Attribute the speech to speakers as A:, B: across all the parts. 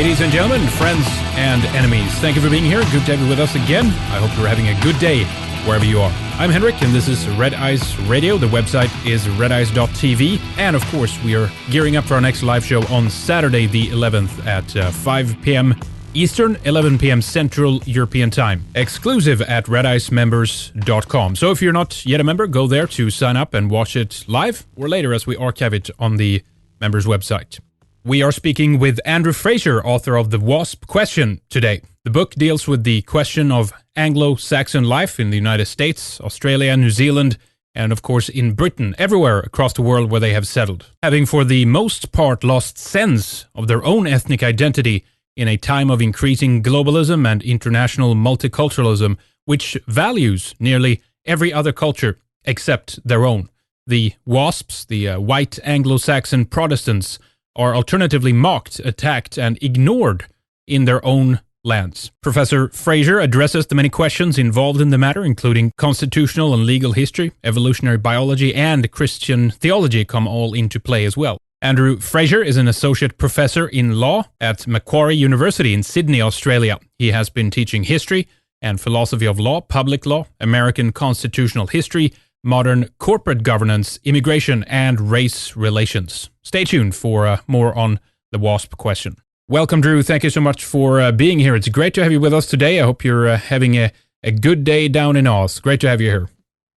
A: Ladies and gentlemen, friends and enemies, thank you for being here. Good to have you with us again. I hope you're having a good day wherever you are. I'm Henrik, and this is Red Eyes Radio. The website is redeyes.tv. And of course, we are gearing up for our next live show on Saturday the 11th at 5 p.m. Eastern, 11 p.m. Central European Time. Exclusive at redeyesmembers.com. So if you're not yet a member, go there to sign up and watch it live or later as we archive it on the members website. We are speaking with Andrew Fraser, author of The Wasp Question, today. The book deals with the question of Anglo-Saxon life in the United States, Australia, New Zealand, and of course in Britain, everywhere across the world where they have settled, having for the most part lost sense of their own ethnic identity in a time of increasing globalism and international multiculturalism, which values nearly every other culture except their own. The WASPs, the white Anglo-Saxon Protestants, are alternatively mocked, attacked, and ignored in their own lands. Professor Fraser addresses the many questions involved in the matter, including constitutional and legal history, evolutionary biology, and Christian theology come all into play as well. Andrew Fraser is an associate professor in law at Macquarie University in Sydney, Australia. He has been teaching history and philosophy of law, public law, American constitutional history, modern corporate governance, immigration, and race relations. Stay tuned for more on the WASP question. Welcome, Drew. Thank you so much for being here. It's great to have you with us today. I hope you're having a good day down in Oz. Great to have you here.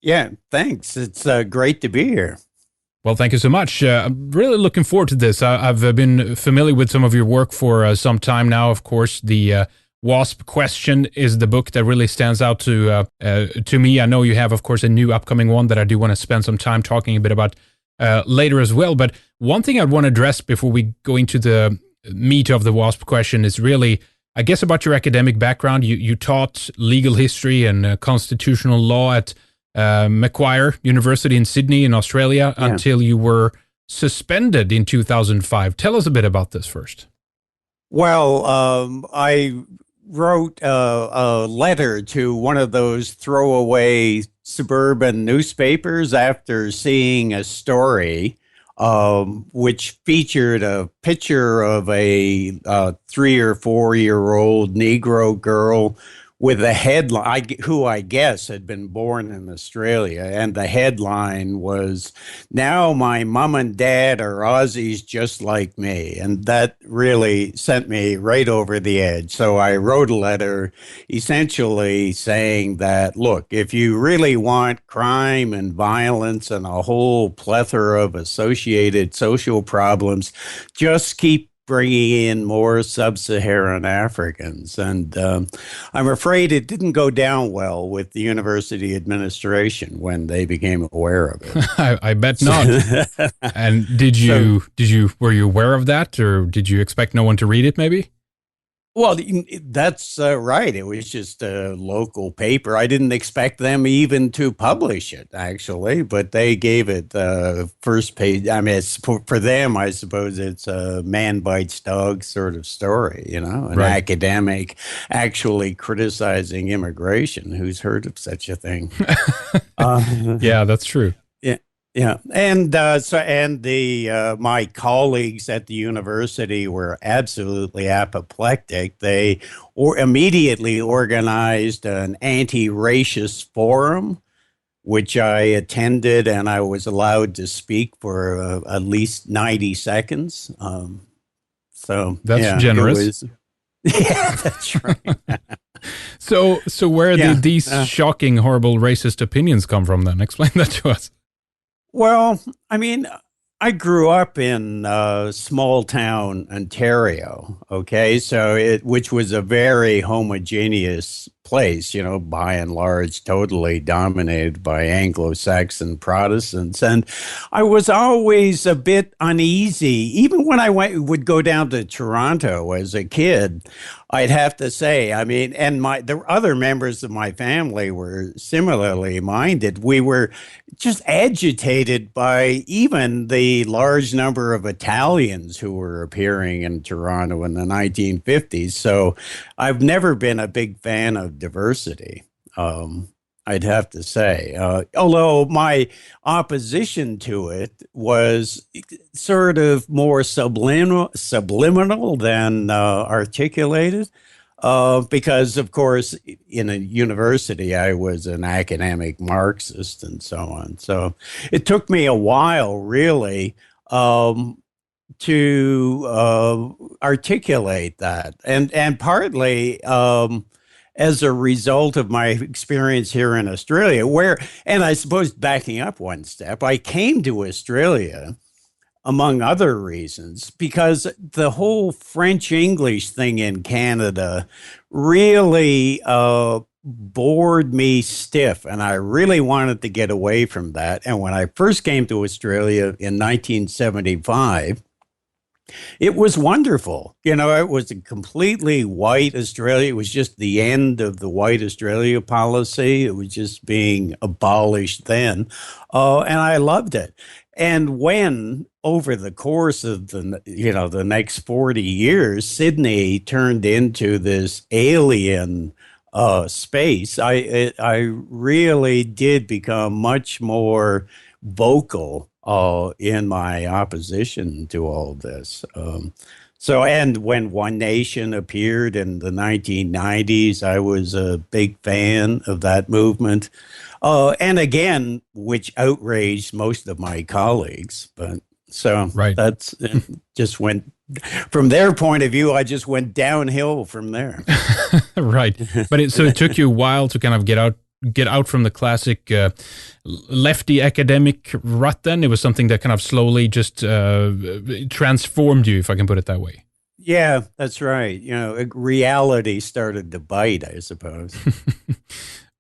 B: Yeah, thanks. It's great to be here.
A: Well, thank you so much. I'm really looking forward to this. I've been familiar with some of your work for some time now. Of course, the Wasp Question is the book that really stands out to me. I know you have, of course, a new upcoming one that I do want to spend some time talking a bit about later as well. But one thing I want to address before we go into the meat of the Wasp Question is really, I guess, about your academic background. You taught legal history and constitutional law at Macquarie University in Sydney in Australia until you were suspended in 2005. Tell us a bit about this first.
B: Well, I wrote a letter to one of those throwaway suburban newspapers after seeing a story which featured a picture of a 3 or 4 year old Negro girl with a headline, who I guess had been born in Australia, and the headline was, "Now my mom and dad are Aussies just like me." And that really sent me right over the edge. So I wrote a letter essentially saying that, look, if you really want crime and violence and a whole plethora of associated social problems, just keep bringing in more sub-Saharan Africans. And I'm afraid it didn't go down well with the university administration when they became aware of it.
A: I bet not. And were you aware of that, or did you expect no one to read it maybe?
B: Well, that's right. It was just a local paper. I didn't expect them even to publish it, actually, but they gave it first page. I mean, for them, I suppose it's a man bites dog sort of story, an academic actually criticizing immigration. Who's heard of such a thing?
A: Yeah, that's true.
B: Yeah, and my colleagues at the university were absolutely apoplectic. They immediately organized an anti-racist forum, which I attended, and I was allowed to speak for at least 90 seconds. So
A: that's generous.
B: Yeah, that's right.
A: So where did these shocking, horrible racist opinions come from then? Explain that to us.
B: Well, I mean, I grew up in small town Ontario, which was a very homogeneous place, by and large, totally dominated by Anglo-Saxon Protestants. And I was always a bit uneasy. Even when I would go down to Toronto as a kid, I'd have to say, and the other members of my family were similarly minded. We were just agitated by even the large number of Italians who were appearing in Toronto in the 1950s. So I've never been a big fan of diversity. I'd have to say. Although my opposition to it was sort of more subliminal than articulated. Because, of course, in a university, I was an academic Marxist and so on. So it took me a while, really, to articulate that, and partly as a result of my experience here in Australia, where, and I suppose backing up one step, I came to Australia among other reasons, because the whole French English thing in Canada really bored me stiff, and I really wanted to get away from that. And when I first came to Australia in 1975, it was wonderful. It was a completely white Australia. It was just the end of the white Australia policy. It was just being abolished then. And I loved it. And when over the course of the next 40 years, Sydney turned into this alien space, I really did become much more vocal in my opposition to all this. And when One Nation appeared in the 1990s, I was a big fan of that movement. And again, which outraged most of my colleagues. But so
A: Right.
B: that's just went from their point of view, I just went downhill from there.
A: Right. But it took you a while to kind of get out from the classic lefty academic rut then? It was something that kind of slowly just transformed you, if I can put it that way.
B: Yeah, that's right. Reality started to bite, I suppose.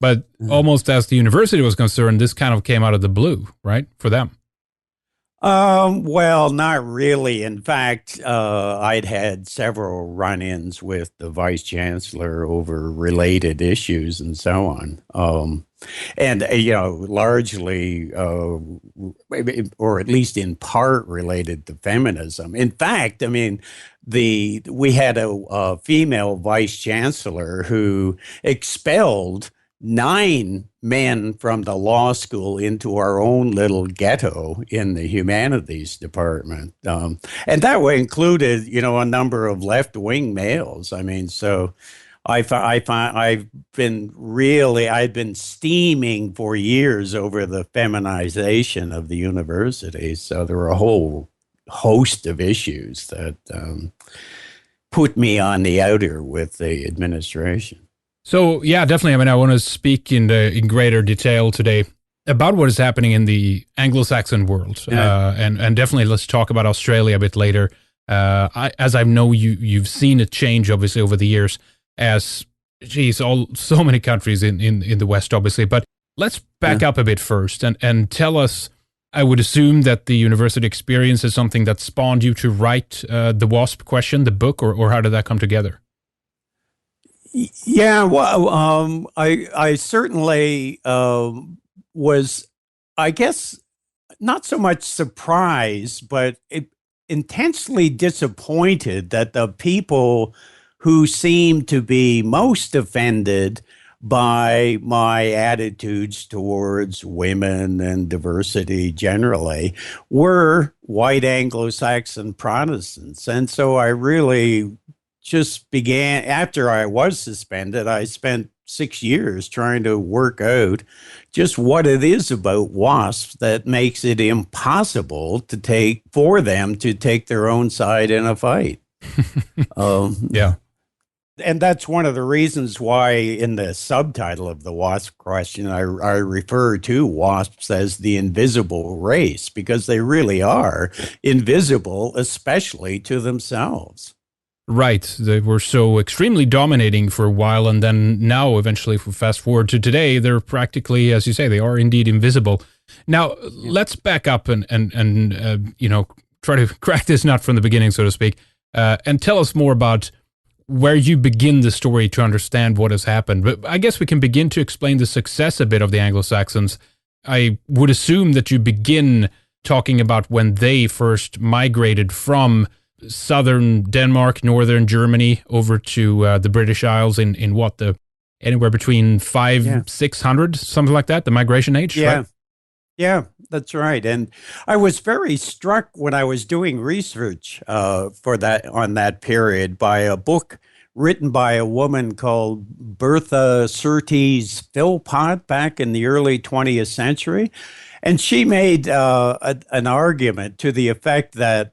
A: But almost as the university was concerned, this kind of came out of the blue, right, for them?
B: Well, not really. In fact, I'd had several run-ins with the vice chancellor over related issues and so on. And largely, or at least in part, related to feminism. In fact, I mean, we had a female vice chancellor who expelled 9 men from the law school into our own little ghetto in the humanities department. And that included, a number of left-wing males. I mean, so I'd been steaming for years over the feminization of the university. So there were a whole host of issues that put me on the outer with the administration.
A: So, yeah, definitely. I mean, I want to speak in greater detail today about what is happening in the Anglo-Saxon world.
B: Yeah.
A: And definitely let's talk about Australia a bit later. As I know you've seen it change, obviously, over the years as, so many countries in the West, obviously. But let's back up a bit first and tell us, I would assume that the university experience is something that spawned you to write The Wasp Question, the book, or how did that come together?
B: Yeah, well, I certainly was, I guess, not so much surprised, but intensely disappointed that the people who seemed to be most offended by my attitudes towards women and diversity generally were white Anglo-Saxon Protestants. And so I really just began, after I was suspended, I spent 6 years trying to work out just what it is about WASPs that makes it impossible for them to take their own side in a fight.
A: Yeah.
B: And that's one of the reasons why in the subtitle of the WASP question, I refer to WASPs as the invisible race, because they really are invisible, especially to themselves.
A: Right. They were so extremely dominating for a while, and then now, eventually, if we fast forward to today, they're practically, as you say, they are indeed invisible. Now, let's back up and try to crack this nut from the beginning, so to speak, and tell us more about where you begin the story to understand what has happened. But I guess we can begin to explain the success a bit of the Anglo-Saxons. I would assume that you begin talking about when they first migrated from southern Denmark, northern Germany, over to the British Isles in what, the anywhere between
B: Yeah.
A: 600, something like that, the migration age, right?
B: Yeah. Yeah, that's right. And I was very struck when I was doing research for that on that period by a book written by a woman called Bertha Surtees Philpott back in the early 20th century. And she made an argument to the effect that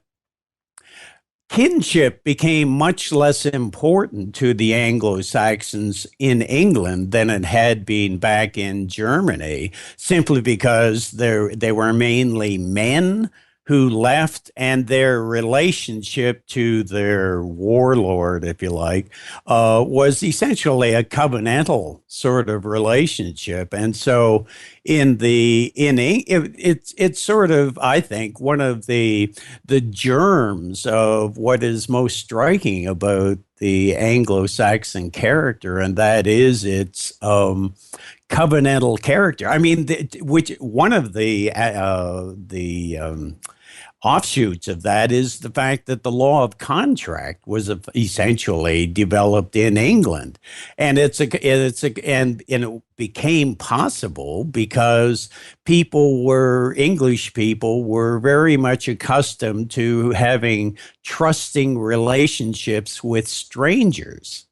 B: kinship became much less important to the Anglo Saxons in England than it had been back in Germany, simply because they were mainly men who left, and their relationship to their warlord, if you like, was essentially a covenantal sort of relationship. And so it's sort of, I think, one of the germs of what is most striking about the Anglo-Saxon character, and that is its covenantal character. I mean, which one of the offshoots of that is the fact that the law of contract was essentially developed in England, and and it became possible because English people were very much accustomed to having trusting relationships with strangers,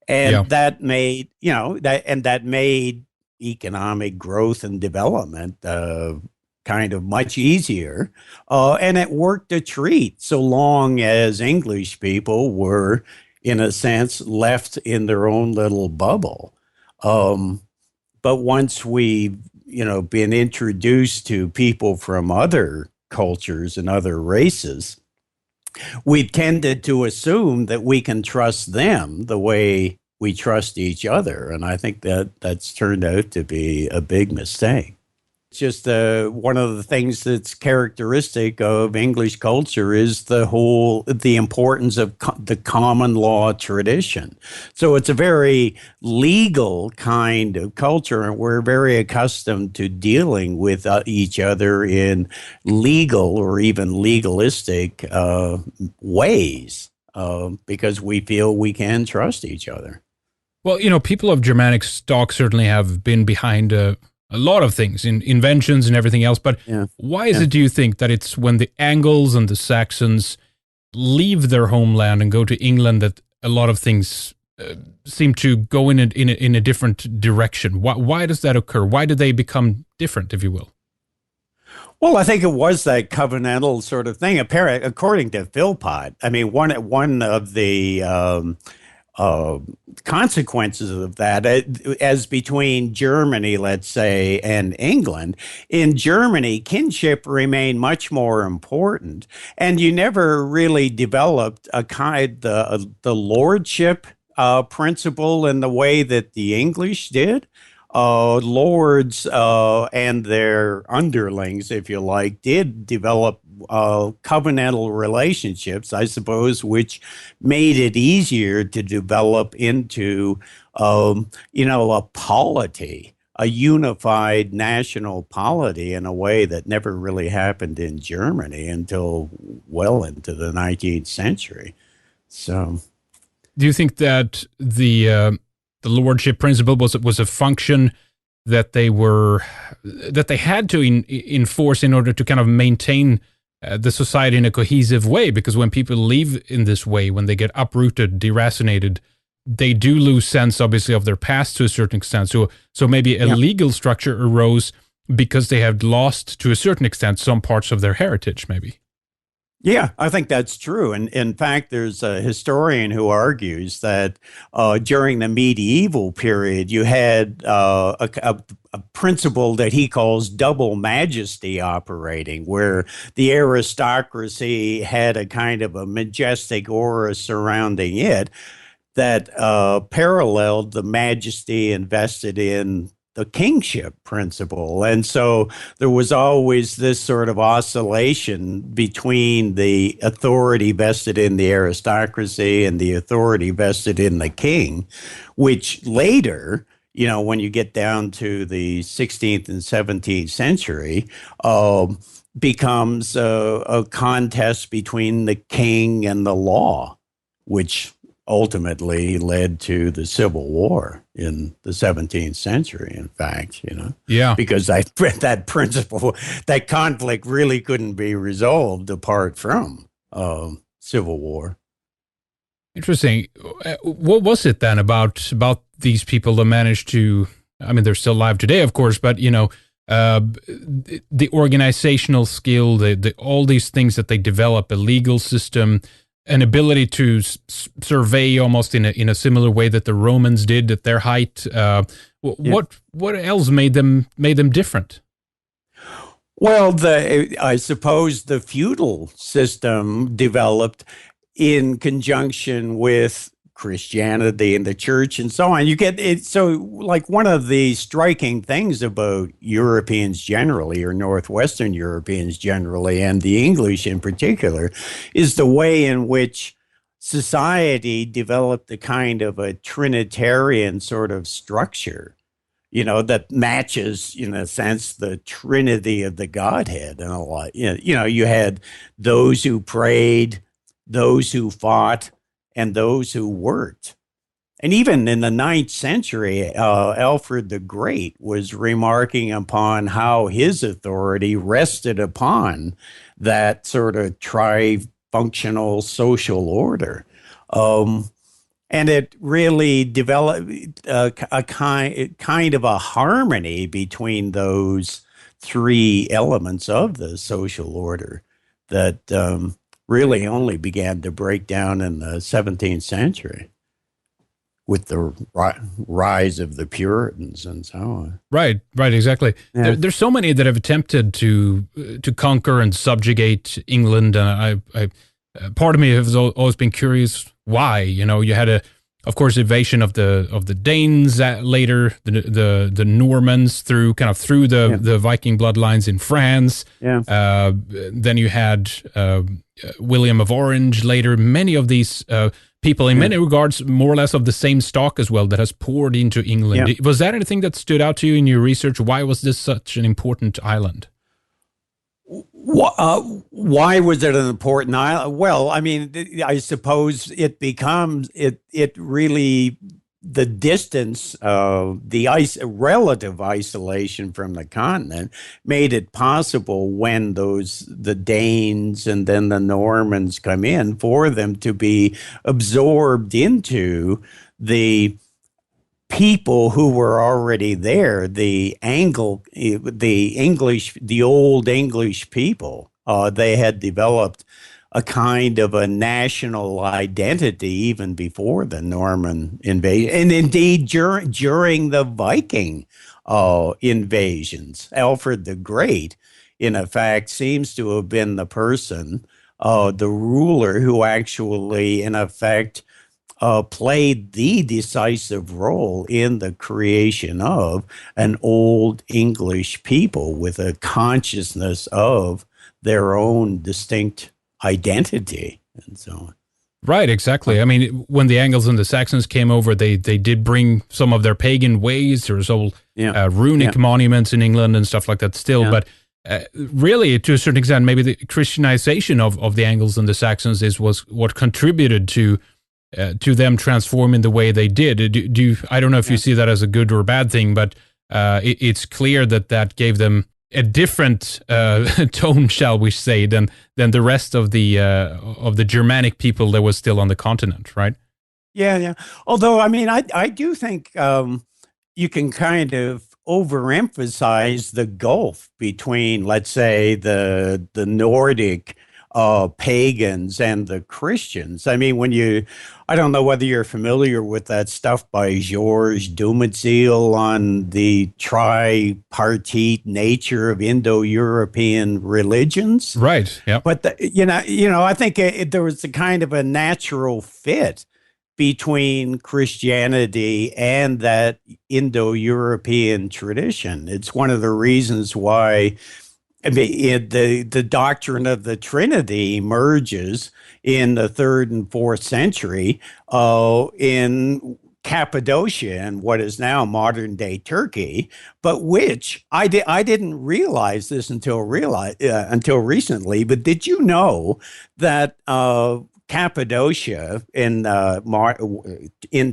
A: Yeah.
B: and that made that made economic growth and development kind of much easier, and it worked a treat so long as English people were, in a sense, left in their own little bubble. Um, but once we've been introduced to people from other cultures and other races, we've tended to assume that we can trust them the way we trust each other. And I think that that's turned out to be a big mistake. It's just one of the things that's characteristic of English culture is the importance of the common law tradition. So it's a very legal kind of culture, and we're very accustomed to dealing with each other in legal or even legalistic ways because we feel we can trust each other.
A: Well, people of Germanic stock certainly have been behind a lot of things, in inventions and everything else. But
B: Yeah.
A: why is
B: Yeah.
A: it, do you think, that it's when the Angles and the Saxons leave their homeland and go to England that a lot of things seem to go in a different direction? Why does that occur? Why do they become different, if you will?
B: Well, I think it was that covenantal sort of thing. Apparently, according to Philpott, I mean, one of the uh, consequences of that, as between Germany, let's say, and England. In Germany, kinship remained much more important, and you never really developed the lordship principle in the way that the English did. Lords and their underlings, if you like, did develop covenantal relationships, I suppose, which made it easier to develop into, a polity, a unified national polity in a way that never really happened in Germany until well into the 19th century. So,
A: Do you think that the lordship principle was a function that they had to enforce in order to kind of maintain the society in a cohesive way? Because when people leave in this way, when they get uprooted, deracinated, they do lose sense, obviously, of their past to a certain extent. So maybe a
B: yeah.
A: legal structure arose because they had lost, to a certain extent, some parts of their heritage, maybe.
B: Yeah, I think that's true. And in fact, there's a historian who argues that during the medieval period, you had a principle that he calls double majesty operating, where the aristocracy had a kind of a majestic aura surrounding it that paralleled the majesty invested in the kingship principle. And so there was always this sort of oscillation between the authority vested in the aristocracy and the authority vested in the king, which later, when you get down to the 16th and 17th century, becomes a contest between the king and the law, which ultimately led to the Civil War in the 17th century, in fact,
A: Yeah.
B: because that principle, that conflict really couldn't be resolved apart from Civil War.
A: Interesting. What was it then about these people that managed to? I mean, they're still alive today, of course, but the organizational skill, the all these things that they develop, a legal system, an ability to survey almost in a similar way that the Romans did at their height. What else made them different?
B: Well, I suppose the feudal system developed in conjunction with Christianity and the church and so on. You get it. So, like, one of the striking things about Europeans generally, or Northwestern Europeans generally, and the English in particular, is the way in which society developed a kind of a Trinitarian sort of structure, that matches, in a sense, the Trinity of the Godhead and a lot. You had those who prayed, those who fought, and those who worked. And even in the ninth century, Alfred the Great was remarking upon how his authority rested upon that sort of tri-functional social order. And it really developed a kind of a harmony between those three elements of the social order that really only began to break down in the 17th century with the rise of the Puritans and so on.
A: Right, exactly.
B: Yeah.
A: There's so many that have attempted to conquer and subjugate England, and I part of me has always been curious why. You had of course, invasion of the Danes later, the Normans through the Viking bloodlines in France.
B: Yeah.
A: Then you had William of Orange later. Many of these people, in many regards, more or less of the same stock as well, that has poured into England.
B: Yeah.
A: Was that anything that stood out to you in your research? Why was this such an important island?
B: Why was it an important island? Well, I mean, I suppose it really, the distance, the relative isolation from the continent made it possible when the Danes and then the Normans come in, for them to be absorbed into the people who were already there, the old English people. They had developed a kind of a national identity even before the Norman invasion, and indeed during the Viking invasions. Alfred the Great, in effect, seems to have been the person, the ruler, who actually, in effect, played the decisive role in the creation of an old English people with a consciousness of their own distinct identity and so on.
A: Right, exactly. I mean, when the Angles and the Saxons came over, they did bring some of their pagan ways. There was all runic monuments in England and stuff like that still, but really, to a certain extent, maybe the Christianization of the Angles and the Saxons was what contributed to them transforming the way they did. I don't know if you see that as a good or a bad thing, but it's clear that gave them a different tone, shall we say, than the rest of the Germanic people that was still on the continent, right?
B: Yeah. Although, I mean, I do think you can kind of overemphasize the gulf between, let's say, the Nordic pagans and the Christians. I mean, I don't know whether you're familiar with that stuff by Georges Dumézil on the tripartite nature of Indo-European religions.
A: Right. Yeah.
B: But I think there was a kind of a natural fit between Christianity and that Indo-European tradition. It's one of the reasons why the doctrine of the Trinity emerges in the 3rd and 4th century in Cappadocia and what is now modern day Turkey, but which I didn't realize this until recently. But did you know that Cappadocia in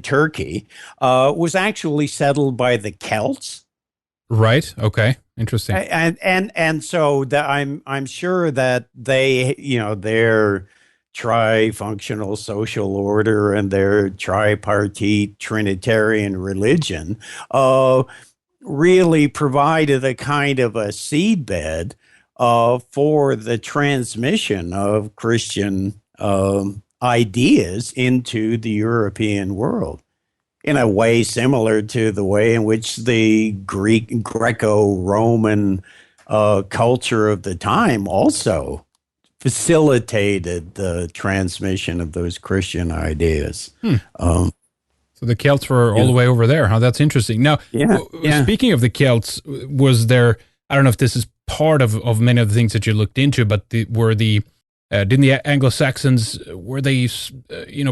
B: Turkey was actually settled by the Celts.
A: Right. Okay. Interesting.
B: And so I'm sure that they, their tri-functional social order and their tripartite Trinitarian religion really provided a kind of a seedbed for the transmission of Christian ideas into the European world, in a way similar to the way in which the Greco-Roman culture of the time also facilitated the transmission of those Christian ideas.
A: So the Celts were all the way over there. Huh? That's interesting. Now, speaking of the Celts, was there, I don't know if this is part of many of the things that you looked into, but didn't the Anglo-Saxons, were they,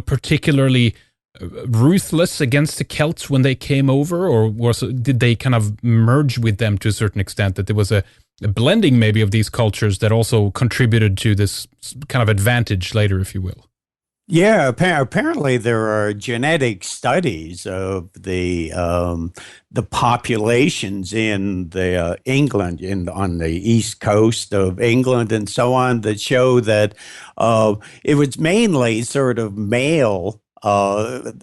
A: particularly ruthless against the Celts when they came over, or did they kind of merge with them to a certain extent, that there was a blending maybe of these cultures that also contributed to this kind of advantage later, if you will?
B: Yeah, apparently there are genetic studies of the populations in the England on the east coast of England and so on that show that it was mainly sort of male. Male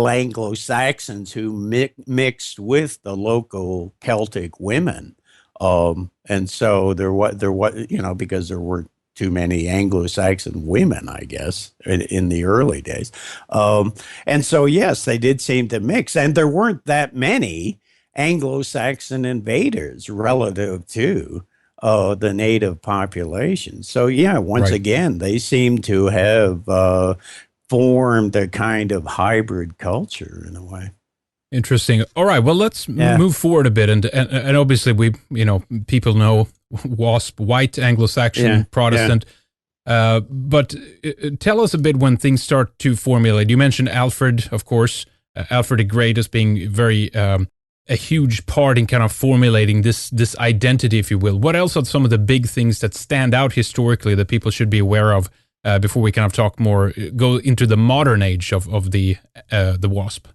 B: Anglo-Saxons who mixed with the local Celtic women, and so there was because there were too many Anglo-Saxon women, I guess, in the early days. And so, yes, they did seem to mix. And there weren't that many Anglo-Saxon invaders relative to the native population. So, yeah, once again, they seem to have formed a kind of hybrid culture in a way.
A: Interesting. All right. Well, let's move forward a bit, and obviously people know WASP, white Anglo-Saxon Protestant. But tell us a bit when things start to formulate. You mentioned Alfred, of course, Alfred the Great as being very a huge part in kind of formulating this identity, if you will. What else are some of the big things that stand out historically that people should be aware of before we kind of go into the modern age of the WASP?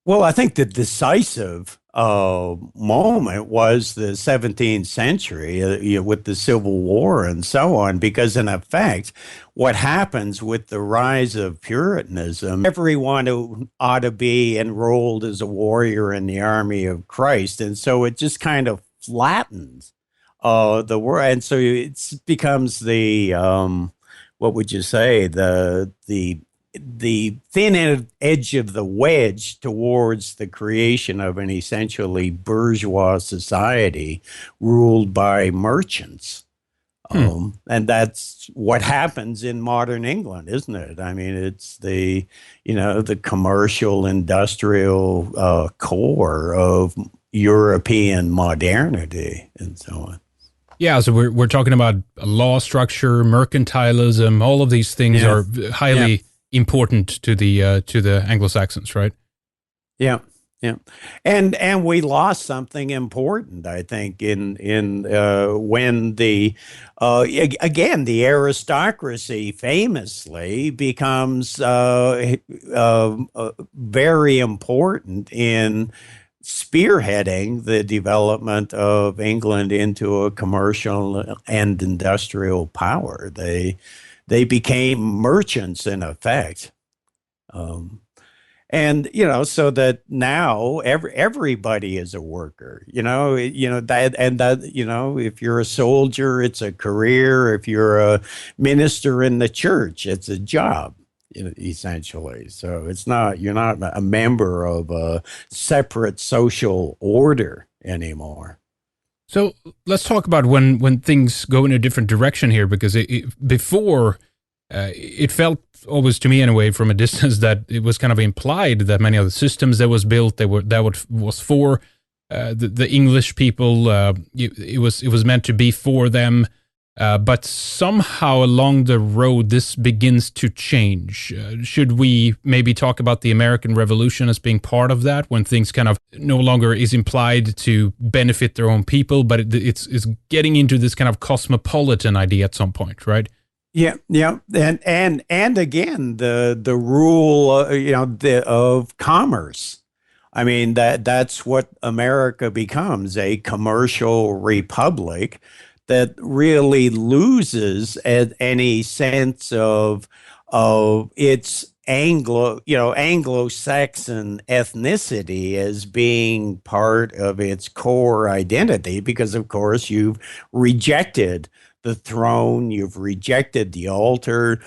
B: Well, I think the decisive moment was the 17th century with the Civil War and so on, because in effect, what happens with the rise of Puritanism, everyone who ought to be enrolled as a warrior in the army of Christ. And so it just kind of flattens the war. And so it becomes the, what would you say, the thin edge of the wedge towards the creation of an essentially bourgeois society ruled by merchants. And that's what happens in modern England, isn't it? I mean, it's the commercial industrial core of European modernity and so on.
A: Yeah, so we're talking about law structure, mercantilism, all of these things are highly important to the Anglo-Saxons, right? Yeah.
B: And we lost something important, I think, in when the again the aristocracy famously becomes very important in spearheading the development of England into a commercial and industrial power. They became merchants in effect. And, so that now everybody is a worker, if you're a soldier, it's a career. If you're a minister in the church, it's a job, essentially. So you're not a member of a separate social order anymore.
A: So let's talk about when things go in a different direction here, because before it felt always to me anyway from a distance that it was kind of implied that many of the systems that was built was for the English people. It was meant to be for them, but somehow along the road this begins to change. Should we maybe talk about the American Revolution as being part of that, when things kind of no longer is implied to benefit their own people, but it's getting into this kind of cosmopolitan idea at some point, right?
B: Yeah, yeah, and again, the rule, of commerce. I mean, that's what America becomes, a commercial republic that really loses any sense of its Anglo-Saxon ethnicity as being part of its core identity, because of course you've rejected the throne, you've rejected the altar.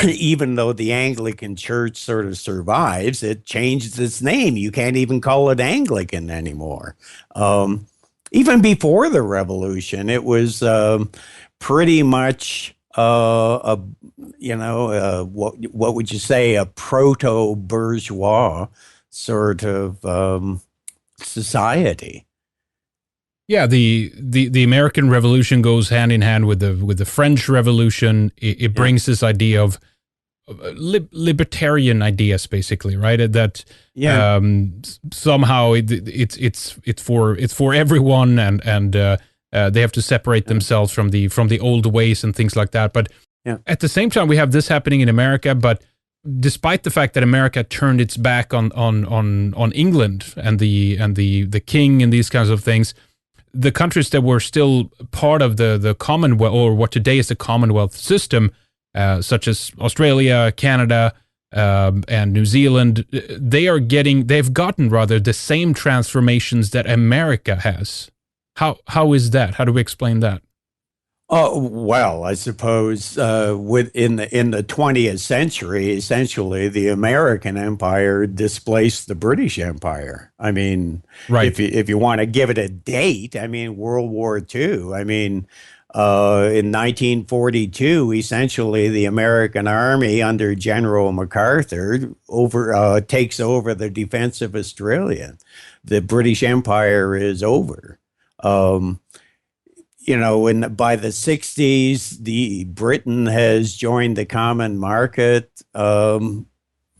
B: Even though the Anglican Church sort of survives, it changed its name. You can't even call it Anglican anymore. Um, Even before the revolution, it was pretty much what would you say, a proto bourgeois sort of society.
A: Yeah, the American Revolution goes hand in hand with the French Revolution. It
B: Yeah,
A: brings this idea of libertarian ideas, basically, right? That
B: yeah,
A: somehow it's for everyone, and they have to separate
B: yeah,
A: themselves from the old ways and things like that. But
B: yeah.
A: at the same time, we have this happening in America. But despite the fact that America turned its back on England and the king and these kinds of things, the countries that were still part of the Commonwealth, or what today is the Commonwealth system, such as Australia, Canada, and New Zealand, they've gotten rather the same transformations that America has. How is that? How do we explain that?
B: Oh, well, I suppose in the 20th century, essentially, the American Empire displaced the British Empire. I mean,
A: Right.
B: if you want to give it a date, I mean, World War II. I mean, in 1942, essentially, the American Army under General MacArthur takes over the defense of Australia. The British Empire is over. Um, by the 60s, the Britain has joined the common market.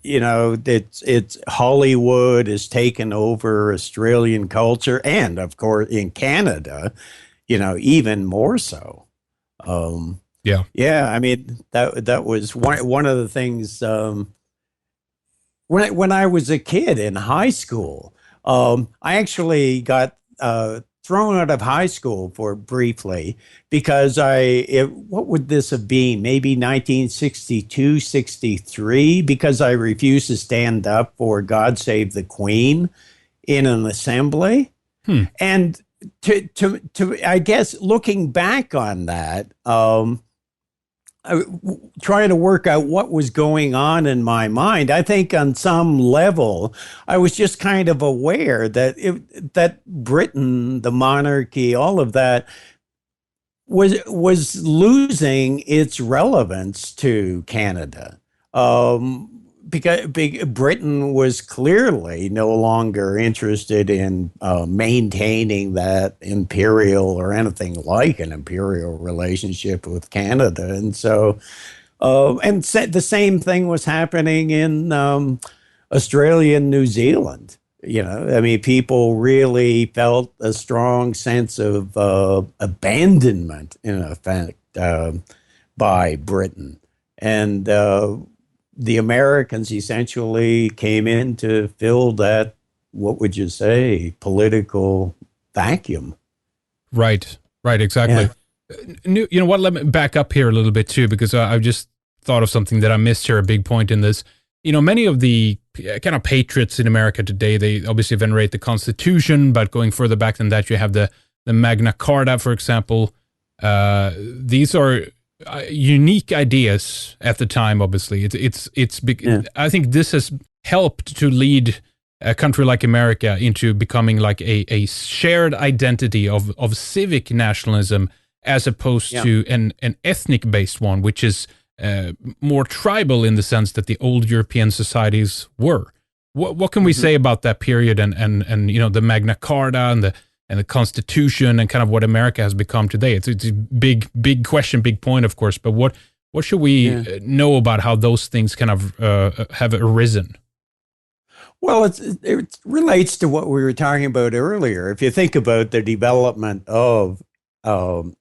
B: It's Hollywood has taken over Australian culture, and of course in Canada, even more so. Um,
A: Yeah.
B: yeah, I mean that was one of the things, when I was a kid in high school. I actually got thrown out of high school for briefly because what would this have been? Maybe 1962, 63, because I refused to stand up for God Save the Queen in an assembly.
A: Hmm.
B: And I guess looking back on that, trying to work out what was going on in my mind, I think on some level, I was just kind of aware that Britain, the monarchy, all of that was losing its relevance to Canada. Because Britain was clearly no longer interested in maintaining that imperial or anything like an imperial relationship with Canada. And so, the same thing was happening in Australia and New Zealand. I mean, people really felt a strong sense of abandonment, in effect, by Britain. And the Americans essentially came in to fill that, what would you say, political vacuum.
A: Right. Right. Exactly.
B: Yeah.
A: You know what? Let me back up here a little bit too, because I've just thought of something that I missed here. A big point in this. Many of the kind of patriots in America today, they obviously venerate the Constitution, but going further back than that, you have the Magna Carta, for example. These are unique ideas at the time. Obviously, it's big.
B: Yeah.
A: I think this has helped to lead a country like America into becoming like a shared identity of civic nationalism, as opposed
B: Yeah.
A: to an ethnic based one, which is more tribal in the sense that the old European societies were. What can we
B: Mhm.
A: say about that period and the Magna Carta and the Constitution and kind of what America has become today? It's a big question, big point, of course. But what should we
B: Yeah.
A: know about how those things kind of have arisen?
B: Well, it relates to what we were talking about earlier. If you think about the development of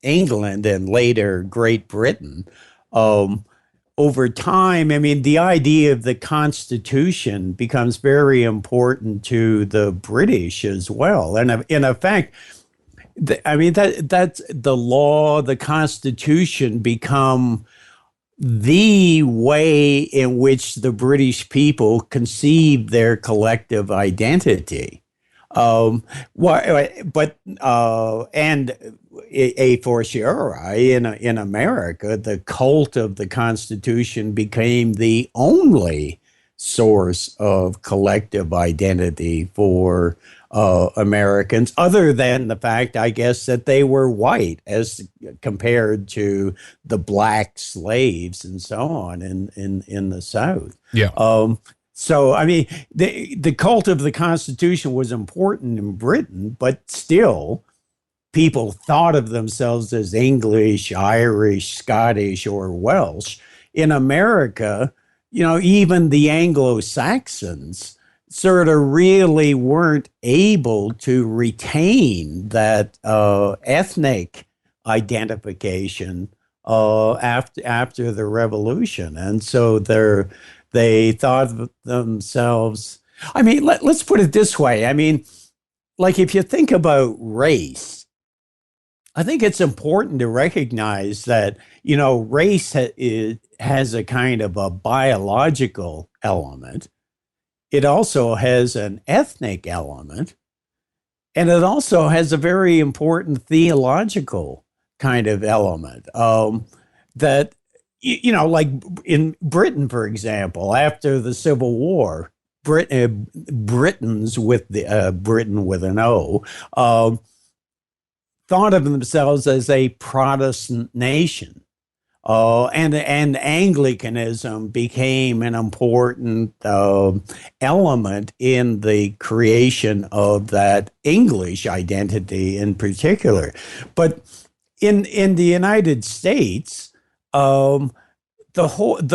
B: England and later Great Britain, Um, Over time, I mean, the idea of the Constitution becomes very important to the British as well. And in effect, I mean, that's the law, the Constitution become the way in which the British people conceive their collective identity. And a fortiori in America, the cult of the Constitution became the only source of collective identity for Americans, other than the fact, I guess, that they were white as compared to the black slaves and so on in the South.
A: Yeah.
B: So, I mean, the cult of the Constitution was important in Britain, but still, people thought of themselves as English, Irish, Scottish, or Welsh. In America, even the Anglo-Saxons sort of really weren't able to retain that ethnic identification after the revolution. And so they thought of themselves. I mean, let's put it this way. I mean, like if you think about race, I think it's important to recognize that, race has a kind of a biological element. It also has an ethnic element, and it also has a very important theological kind of element that, like in Britain, for example, after the Civil War, Britons with the Britain with an O, thought of themselves as a Protestant nation. And Anglicanism became an important element in the creation of that English identity in particular. But in the United States, the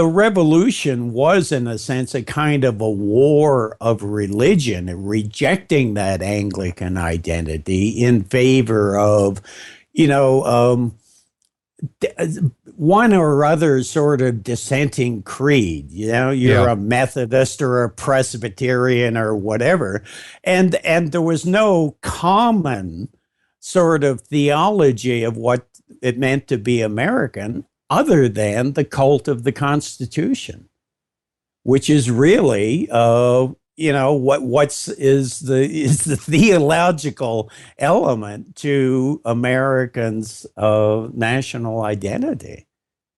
B: revolution was, in a sense, a kind of a war of religion, rejecting that Anglican identity in favor of, one or other sort of dissenting creed. You're a Methodist or a Presbyterian or whatever, and there was no common sort of theology of what it meant to be American, other than the cult of the Constitution, which is really, is the theological element to Americans' national identity.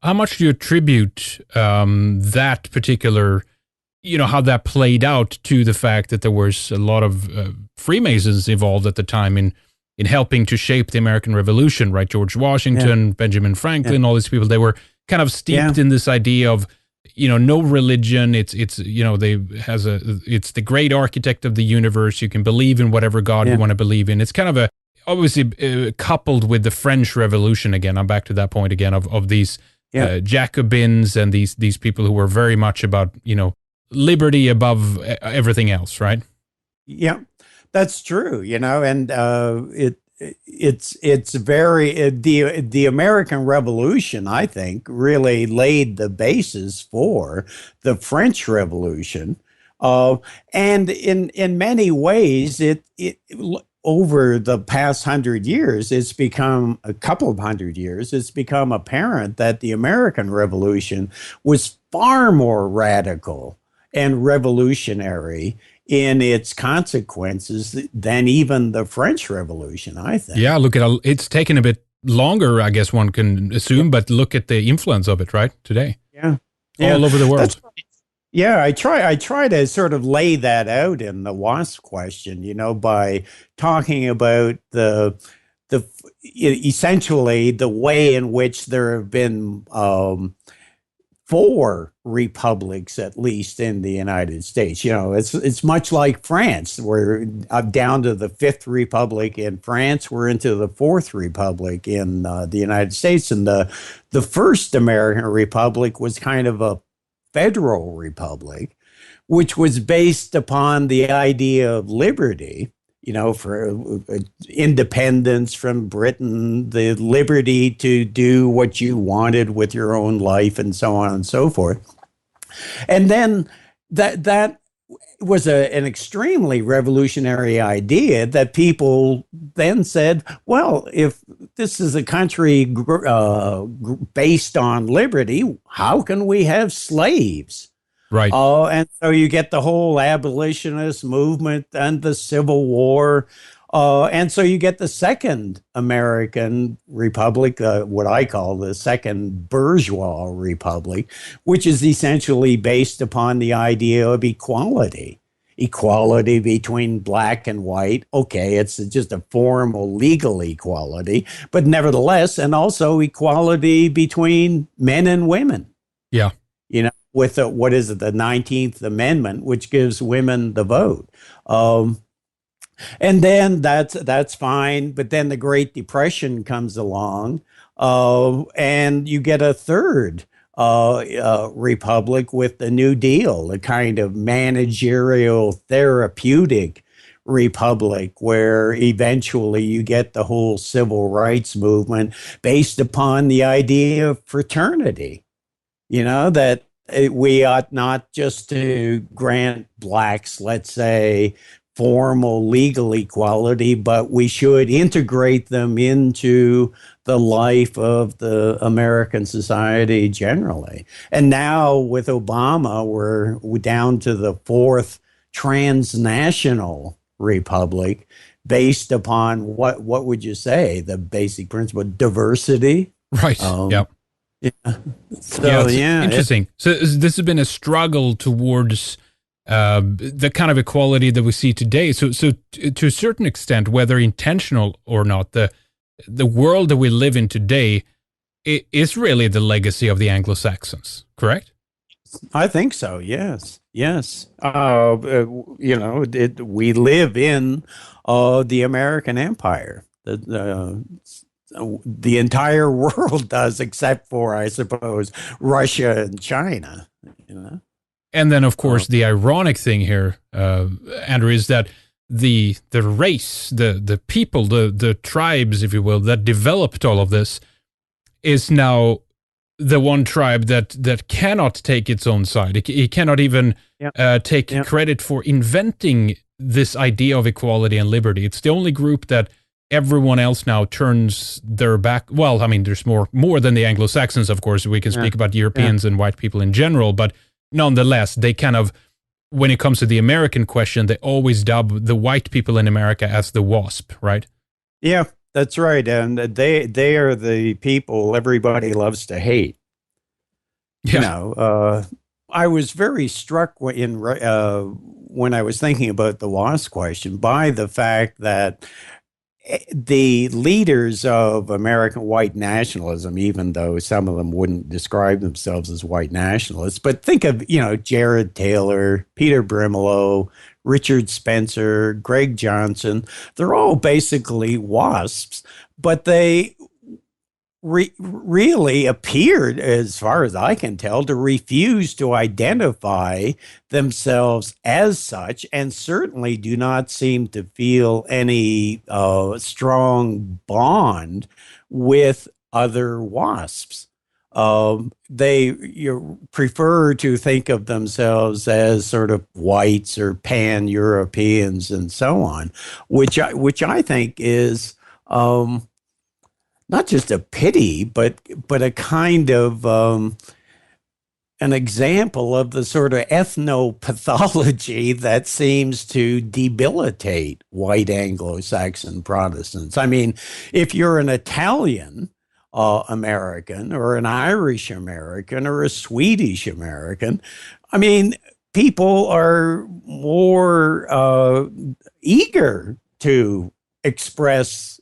A: How much do you attribute that particular, how that played out to the fact that there was a lot of Freemasons involved at the time in helping to shape the American Revolution, right? George Washington, Benjamin Franklin, all these people, they were kind of steeped in this idea of, no religion. It's it's the great architect of the universe. You can believe in whatever God you want to believe in. It's kind of obviously coupled with the French Revolution again. I'm back to that point again of these Jacobins and these people who were very much about, liberty above everything else, right?
B: Yeah. That's true, and it's very the American Revolution, I think, really laid the basis for the French Revolution, and in many ways, it over the past 100 years, it's become a couple of 100 years. It's become apparent that the American Revolution was far more radical and revolutionary in its consequences than even the French Revolution, I think.
A: Yeah, look at it's taken a bit longer, I guess one can assume, but look at the influence of it, right, today.
B: Yeah.
A: All over the world.
B: Yeah, I try to sort of lay that out in the WASP question, by talking about the essentially the way in which there have been four republics, at least in the United States. It's much like France. We're down to the fifth republic in France. We're into the fourth republic in the United States. And the first American republic was kind of a federal republic, which was based upon the idea of liberty. for independence from Britain, the liberty to do what you wanted with your own life, and so on and so forth. And then that was an extremely revolutionary idea that people then said, well, if this is a country based on liberty, how can we have slaves?
A: Right.
B: And so you get the whole abolitionist movement and the Civil War. And so you get the second American republic, what I call the second bourgeois republic, which is essentially based upon the idea of equality. Equality between black and white. Okay, it's just a formal legal equality, but nevertheless, and also equality between men and women.
A: Yeah.
B: With what is it, the 19th Amendment, which gives women the vote. And then that's fine. But then the Great Depression comes along, and you get a third republic with the New Deal, a kind of managerial, therapeutic republic where eventually you get the whole civil rights movement based upon the idea of fraternity. That we ought not just to grant blacks, let's say, formal legal equality, but we should integrate them into the life of the American society generally. And now with Obama, we're down to the fourth transnational republic based upon what would you say, the basic principle, diversity?
A: Right. Yep.
B: Yeah. So,
A: it's interesting. So this has been a struggle towards the kind of equality that we see today. So to a certain extent, whether intentional or not, the world that we live in today is really the legacy of the Anglo-Saxons, correct?
B: I think so. Yes. Yes. We live in the American Empire. The entire world does, except for, I suppose, Russia and China.
A: And then, of course, the ironic thing here, Andrew, is that the race, the people, the tribes, if you will, that developed all of this is now the one tribe that cannot take its own side. It cannot even take credit for inventing this idea of equality and liberty. It's the only group that everyone else now turns their back. Well, I mean, there's more than the Anglo-Saxons, of course. We can speak about Europeans and white people in general, but nonetheless, they kind of, when it comes to the American question, they always dub the white people in America as the WASP, right?
B: Yeah, that's right. And they are the people everybody loves to hate.
A: Yeah.
B: I was very struck when I was thinking about the WASP question by the fact that the leaders of American white nationalism, even though some of them wouldn't describe themselves as white nationalists, but think of, Jared Taylor, Peter Brimelow, Richard Spencer, Greg Johnson, they're all basically WASPs, but they really appeared, as far as I can tell, to refuse to identify themselves as such, and certainly do not seem to feel any strong bond with other WASPs. They prefer to think of themselves as sort of whites or pan-Europeans and so on, which I think is not just a pity, but a kind of an example of the sort of ethnopathology that seems to debilitate white Anglo-Saxon Protestants. I mean, if you're an Italian American or an Irish American or a Swedish American, I mean, people are more eager to express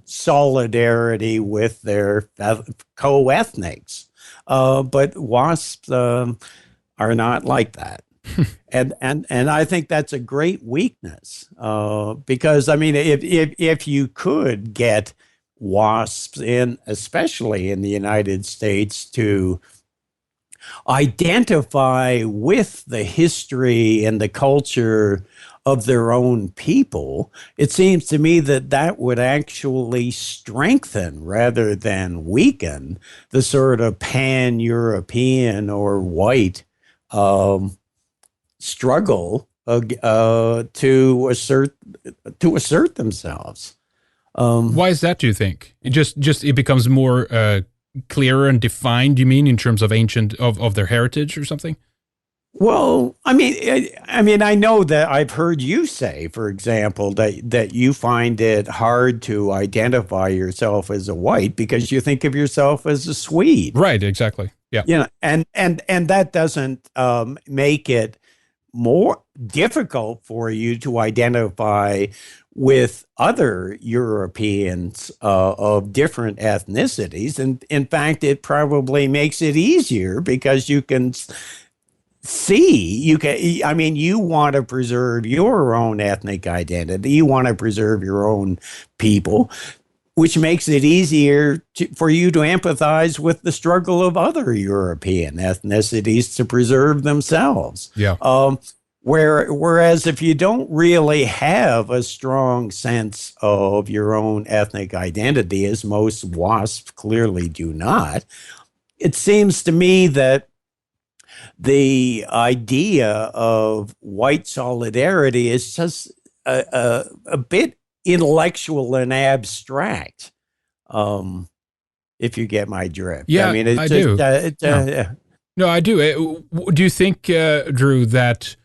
B: solidarity with their co-ethnics. But WASPs are not like that. and I think that's a great weakness because, I mean, if you could get WASPs in, especially in the United States, to identify with the history and the culture of their own people, it seems to me that that would actually strengthen rather than weaken the sort of pan-European or white um, struggle to assert themselves.
A: Why is that, do you think? It becomes more clearer and defined, you mean, in terms of of their heritage or something?
B: Well, I know that I've heard you say, for example, that you find it hard to identify yourself as a white because you think of yourself as a Swede.
A: Right, exactly. Yeah.
B: And that doesn't make it more difficult for you to identify with other Europeans of different ethnicities. And in fact, it probably makes it easier because you can you want to preserve your own ethnic identity. You want to preserve your own people, which makes it easier for you to empathize with the struggle of other European ethnicities to preserve themselves.
A: Yeah.
B: Whereas if you don't really have a strong sense of your own ethnic identity, as most WASPs clearly do not, it seems to me that the idea of white solidarity is just a bit intellectual and abstract, if you get my drift.
A: Yeah,
B: I mean, it's
A: I
B: just,
A: do. No, I do. Do you think, Drew, that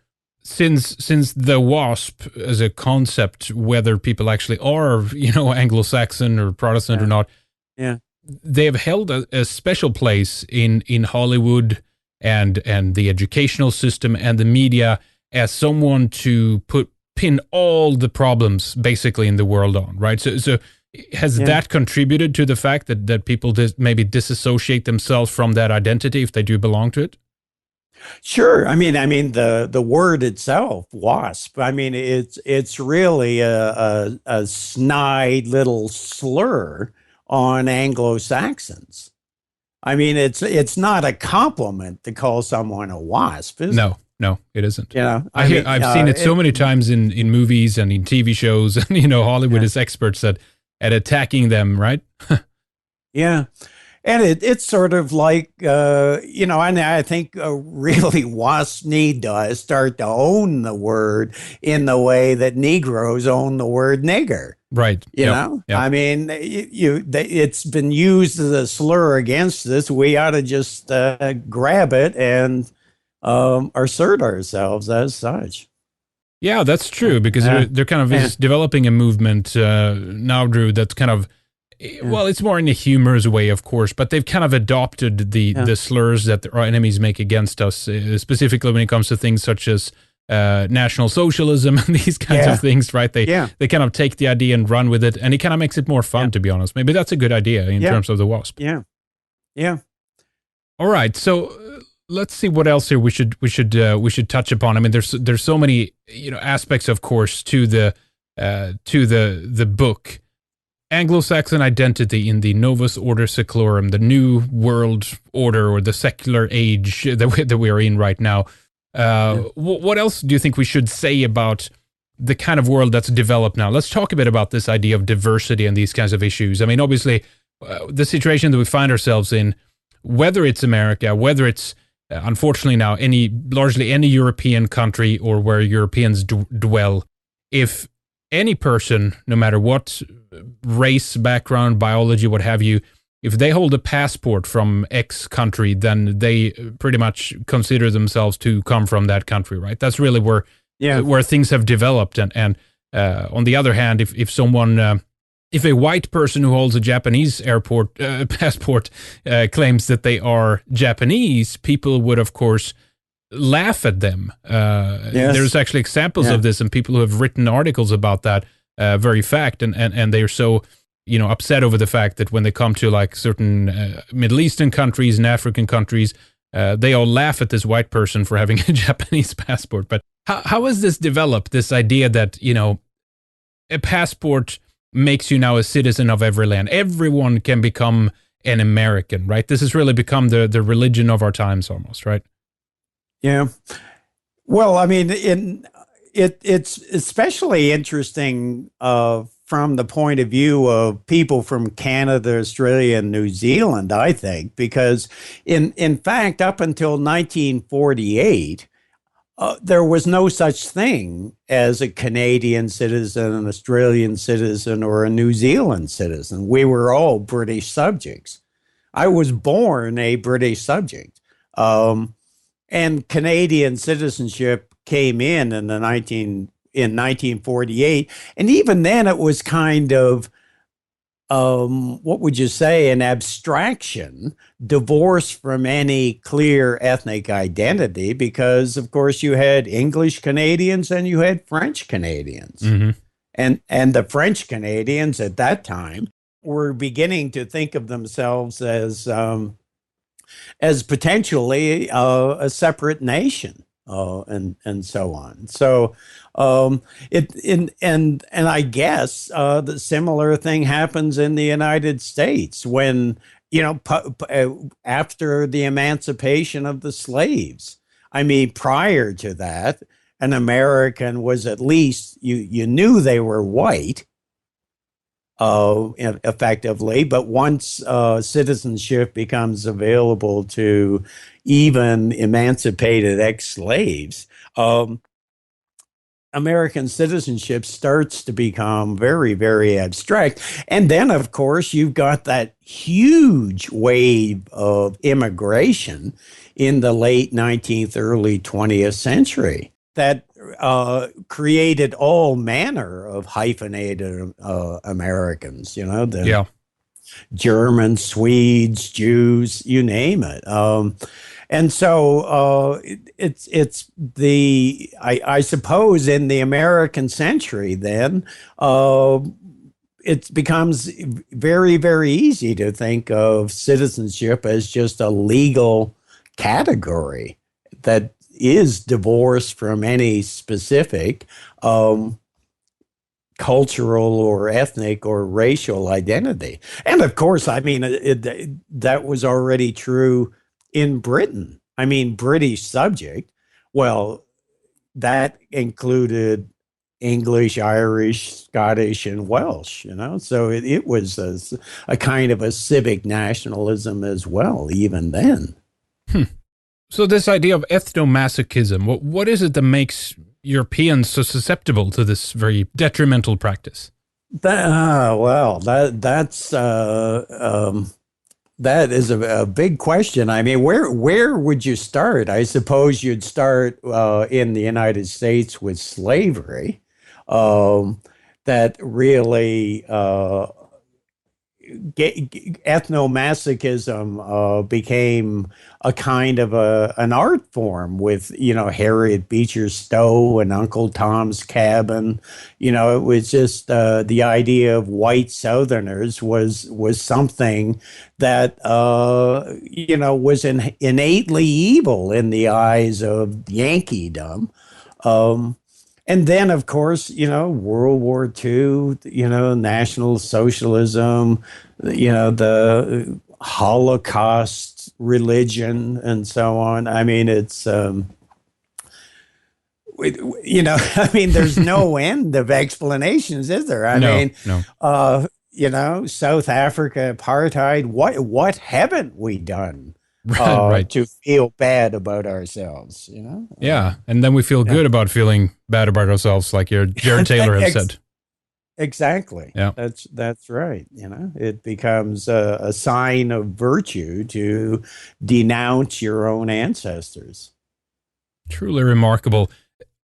A: since the WASP as a concept, whether people actually are, Anglo-Saxon or Protestant or not,
B: yeah,
A: they have held a special place in Hollywood and the educational system and the media as someone to pin all the problems basically in the world on, right? So has that contributed to the fact that people maybe disassociate themselves from that identity if they do belong to it?
B: Sure. I mean, the word itself, WASP. I mean, it's really a snide little slur on Anglo-Saxons. I mean, it's not a compliment to call someone a WASP, is it?
A: No, it isn't.
B: I've
A: seen it so many times in movies and in TV shows, and Hollywood is experts at attacking them, right?
B: Yeah. And it's sort of like, and I think really WASP need to start to own the word in the way that Negroes own the word nigger.
A: Right.
B: You know, I mean, it's been used as a slur against us. We ought to just grab it and assert ourselves as such.
A: Yeah, that's true, because they're kind of developing a movement now, Drew, that's kind of, well, it's more in a humorous way, of course, but they've kind of adopted the slurs that our enemies make against us, specifically when it comes to things such as National Socialism and these kinds of things, right? They kind of take the idea and run with it, and it kind of makes it more fun, to be honest. Maybe that's a good idea in terms of the WASP.
B: Yeah.
A: All right, so let's see what else here we should touch upon. I mean, there's so many aspects, of course, to the book. Anglo-Saxon identity in the Novus Order Seclorum, the new world order or the secular age that we are in right now. What else do you think we should say about the kind of world that's developed now? Let's talk a bit about this idea of diversity and these kinds of issues. I mean, obviously, the situation that we find ourselves in, whether it's America, whether it's unfortunately now largely any European country or where Europeans dwell, if any person, no matter what race, background, biology, what have you, if they hold a passport from X country, then they pretty much consider themselves to come from that country, right? That's really where things have developed. And on the other hand, if someone, if a white person who holds a Japanese passport claims that they are Japanese, people would, of course, laugh at them. There's actually examples of this, and people who have written articles about that very fact, and they're so upset over the fact that when they come to like certain Middle Eastern countries and African countries, they all laugh at this white person for having a Japanese passport. But how has this developed, this idea that a passport makes you now a citizen of every land? Everyone can become an American, right? This has really become the religion of our times almost, right?
B: Yeah. Well, I mean, it's especially interesting from the point of view of people from Canada, Australia, and New Zealand, I think, because in fact, up until 1948, there was no such thing as a Canadian citizen, an Australian citizen, or a New Zealand citizen. We were all British subjects. I was born a British subject. And Canadian citizenship came in the 1948, and even then it was kind of what would you say, an abstraction, divorced from any clear ethnic identity, because of course you had English Canadians and you had French Canadians.
A: Mm-hmm.
B: And the French Canadians at that time were beginning to think of themselves as potentially a separate nation, and so on. So and I guess the similar thing happens in the United States when after the emancipation of the slaves. I mean, prior to that, an American was at least you knew they were white. Effectively, but once citizenship becomes available to even emancipated ex-slaves, American citizenship starts to become very, very abstract. And then, of course, you've got that huge wave of immigration in the late 19th, early 20th century that created all manner of hyphenated Americans, the Germans, Swedes, Jews, you name it. And so it's I suppose in the American century then, it becomes very, very easy to think of citizenship as just a legal category that is divorced from any specific cultural or ethnic or racial identity. And of course, I mean, that was already true in Britain. I mean, British subject, well, that included English, Irish, Scottish, and Welsh, so it was a kind of a civic nationalism as well, even then.
A: So this idea of ethnomasochism, what is it that makes Europeans so susceptible to this very detrimental practice?
B: That is a big question. I mean, where would you start? I suppose you'd start in the United States with slavery, that really ethnomasochism became a kind of an art form with, Harriet Beecher Stowe and Uncle Tom's Cabin. It was just the idea of white Southerners was something that, was innately evil in the eyes of Yankeedom. And then, of course, World War II, National Socialism, the Holocaust religion and so on. I mean, it's, I mean, there's no end of explanations, is there? I mean, South Africa apartheid, what haven't we done?
A: Right.
B: To feel bad about ourselves,
A: Yeah, and then we feel good about feeling bad about ourselves, like Jared Taylor has said.
B: Exactly.
A: Yeah,
B: that's right. It becomes a sign of virtue to denounce your own ancestors.
A: Truly remarkable.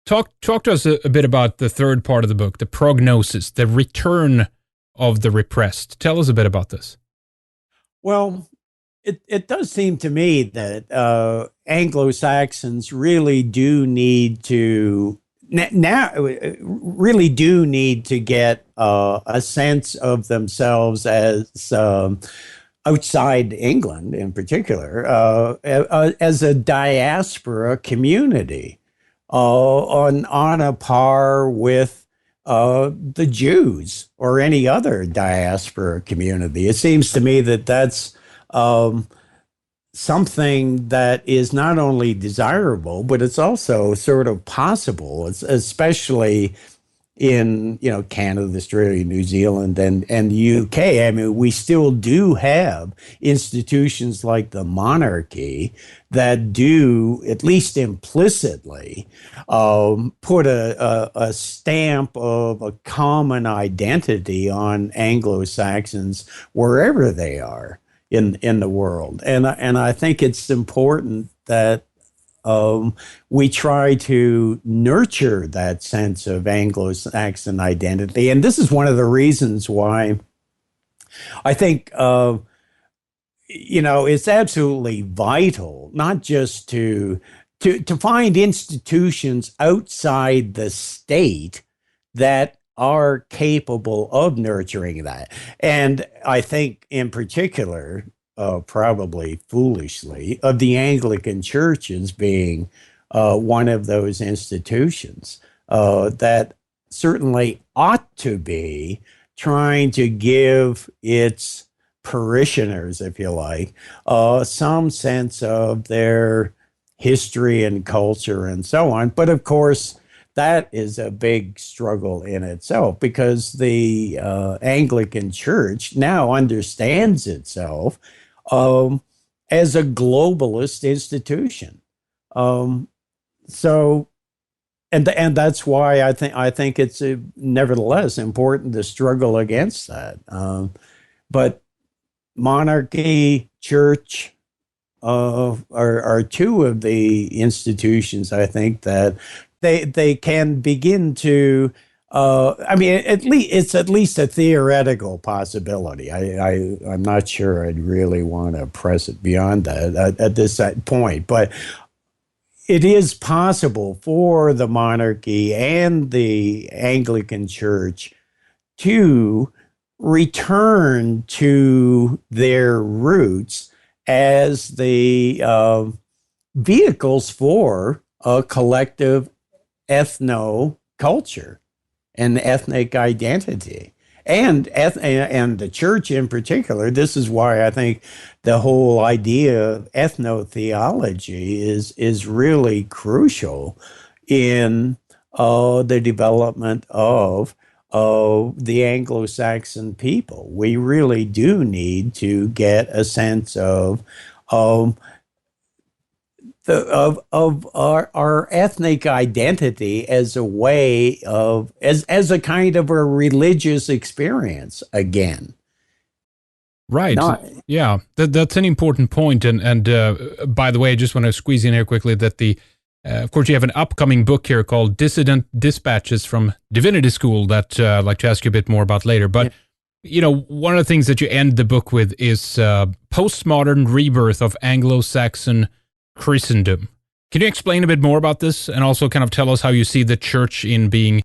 A: Talk to us a bit about the third part of the book, the prognosis, the return of the repressed. Tell us a bit about this.
B: Well, it does seem to me that Anglo-Saxons really do need to get a sense of themselves as outside England, in particular, as a diaspora community, on a par with the Jews or any other diaspora community. It seems to me that that's something that is not only desirable, but it's also sort of possible, especially in Canada, Australia, New Zealand, and the UK. I mean, we still do have institutions like the monarchy that do, at least implicitly, put a stamp of a common identity on Anglo-Saxons wherever they are in the world. And I think it's important that we try to nurture that sense of Anglo-Saxon identity. And this is one of the reasons why I think, it's absolutely vital, not just to find institutions outside the state that are capable of nurturing that. And I think in particular, probably foolishly, of the Anglican Church as being one of those institutions that certainly ought to be trying to give its parishioners, if you like, some sense of their history and culture and so on. But of course, that is a big struggle in itself, because the Anglican Church now understands itself as a globalist institution. So, and that's why I think it's nevertheless important to struggle against that. But monarchy, church, are two of the institutions, I think, that they can begin to. I mean, it's at least a theoretical possibility. I'm not sure I'd really want to press it beyond that at this point, but it is possible for the monarchy and the Anglican Church to return to their roots as the vehicles for a collective ethno-culture and ethnic identity. And the church in particular, this is why I think the whole idea of ethnotheology is really crucial in the development of the Anglo-Saxon people. We really do need to get a sense of our ethnic identity as a way of as a kind of a religious experience again.
A: Right. Yeah, that's an important point. And by the way, I just want to squeeze in here quickly that of course, you have an upcoming book here called Dissident Dispatches from Divinity School that I'd like to ask you a bit more about later. But, one of the things that you end the book with is postmodern rebirth of Anglo-Saxon Christendom. Can you explain a bit more about this and also kind of tell us how you see the church in being,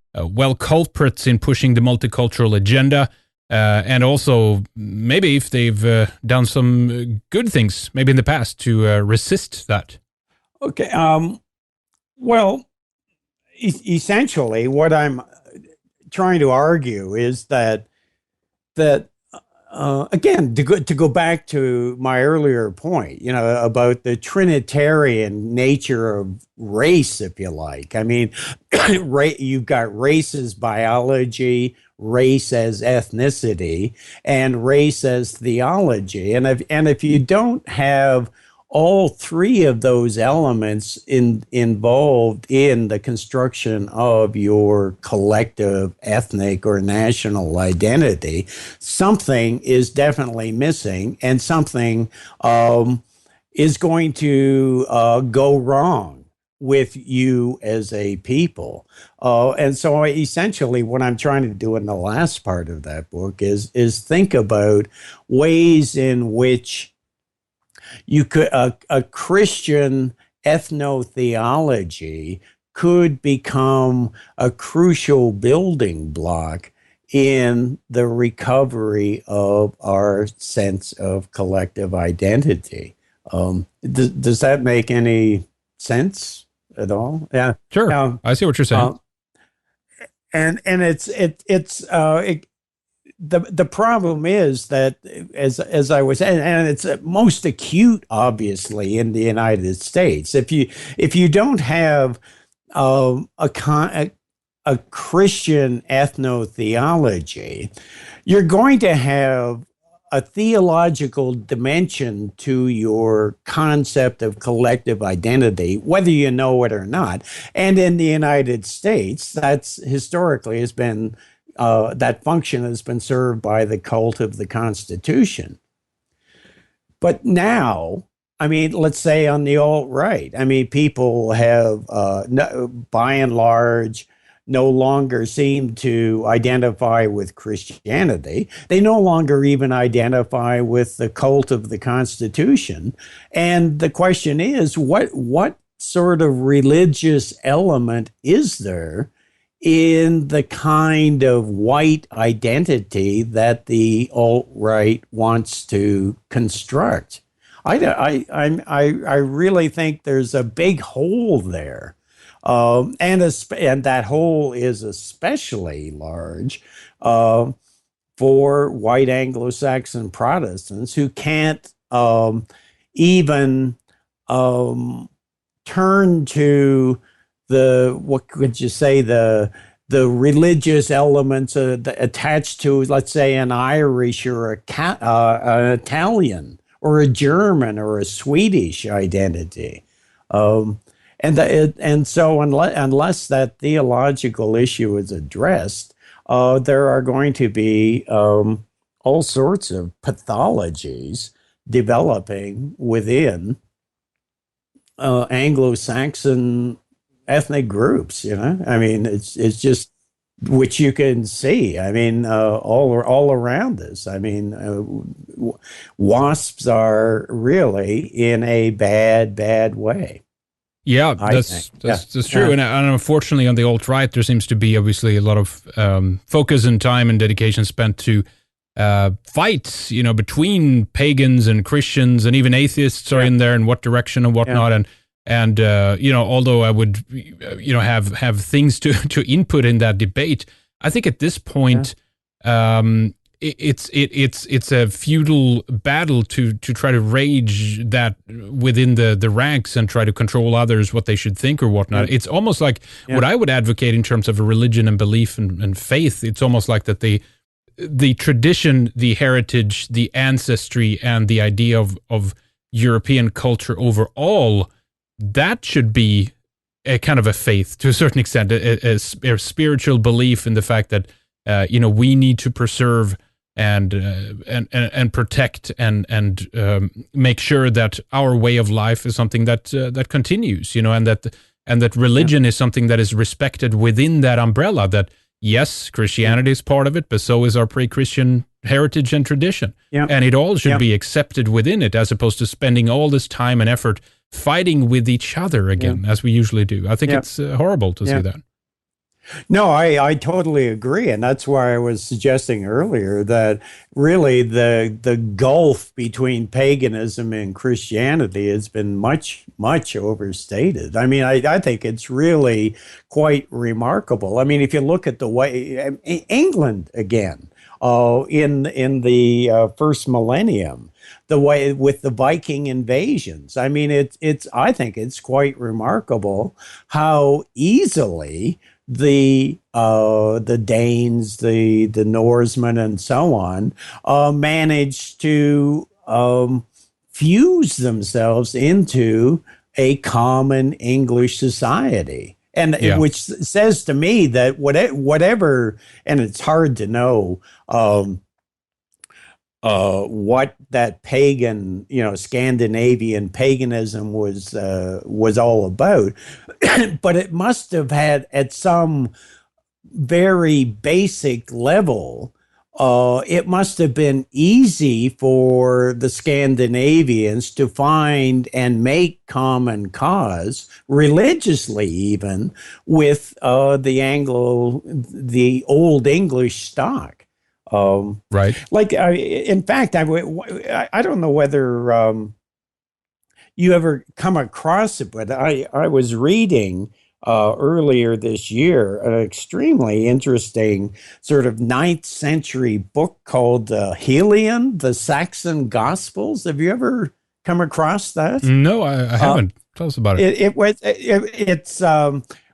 A: culprits in pushing the multicultural agenda? And also maybe if they've done some good things, maybe in the past, to resist that.
B: Okay. Well, essentially, what I'm trying to argue is that again, to go back to my earlier point, about the Trinitarian nature of race, if you like. I mean, you've got race as biology, race as ethnicity, and race as theology. And if you don't have all three of those elements involved in the construction of your collective ethnic or national identity, something is definitely missing, and something is going to go wrong with you as a people. And so essentially what I'm trying to do in the last part of that book is think about ways in which you could a Christian ethnotheology could become a crucial building block in the recovery of our sense of collective identity. Does that make any sense at all? Yeah,
A: sure. I see what you're saying.
B: And it's the problem is that, as I was saying, and it's most acute, obviously, in the United States. If you don't have a Christian ethno-theology, you're going to have a theological dimension to your concept of collective identity, whether you know it or not. And in the United States, that's historically has been that function has been served by the cult of the Constitution. But now, I mean, let's say on the alt-right, I mean, people have, by and large, no longer seem to identify with Christianity. They no longer even identify with the cult of the Constitution. And the question is, what sort of religious element is there in the kind of white identity that the alt-right wants to construct? I really think there's a big hole there. And that hole is especially large for white Anglo-Saxon Protestants who can't even turn to what could you say, the religious elements attached to, let's say, an Irish or an Italian or a German or a Swedish identity. And so unless that theological issue is addressed, there are going to be all sorts of pathologies developing within Anglo-Saxon ethnic groups. I mean, it's just which you can see. I mean, all around us. I mean, WASPs are really in a bad way.
A: Yeah, that's true. And unfortunately, on the alt-right, there seems to be obviously a lot of focus and time and dedication spent to fights, between pagans and Christians, and even atheists are in there, and what direction and whatnot. And although I would, have things to input in that debate, I think at this point, it's a futile battle to try to rage that within the ranks and try to control others, what they should think or whatnot. It's almost like what I would advocate in terms of a religion and belief and faith. It's almost like that the tradition, the heritage, the ancestry, and the idea of European culture overall, that should be a kind of a faith to a certain extent, a spiritual belief in the fact that we need to preserve and protect and make sure that our way of life is something that continues, and that religion is something that is respected within that umbrella. That yes, Christianity is part of it, but so is our pre-Christian heritage and tradition, and it all should be accepted within it, as opposed to spending all this time and effort fighting with each other again, as we usually do. I think it's horrible to see that.
B: No, I totally agree. And that's why I was suggesting earlier that really the gulf between paganism and Christianity has been much overstated. I mean, I think it's really quite remarkable. I mean, if you look at the way England again, in the first millennium, the way with the Viking invasions. I mean, I think it's quite remarkable how easily the Danes, the Norsemen, and so on managed to fuse themselves into a common English society. And which says to me that whatever, and it's hard to know what that pagan, Scandinavian paganism was all about, but it must have had at some very basic level. It must have been easy for the Scandinavians to find and make common cause, religiously even, with the Old English stock.
A: Right.
B: Like, in fact, I don't know whether you ever come across it, but I was reading earlier this year, an extremely interesting sort of 9th century book called Helion, the Saxon Gospels. Have you ever come across that?
A: No, I haven't. Tell us about it.
B: It's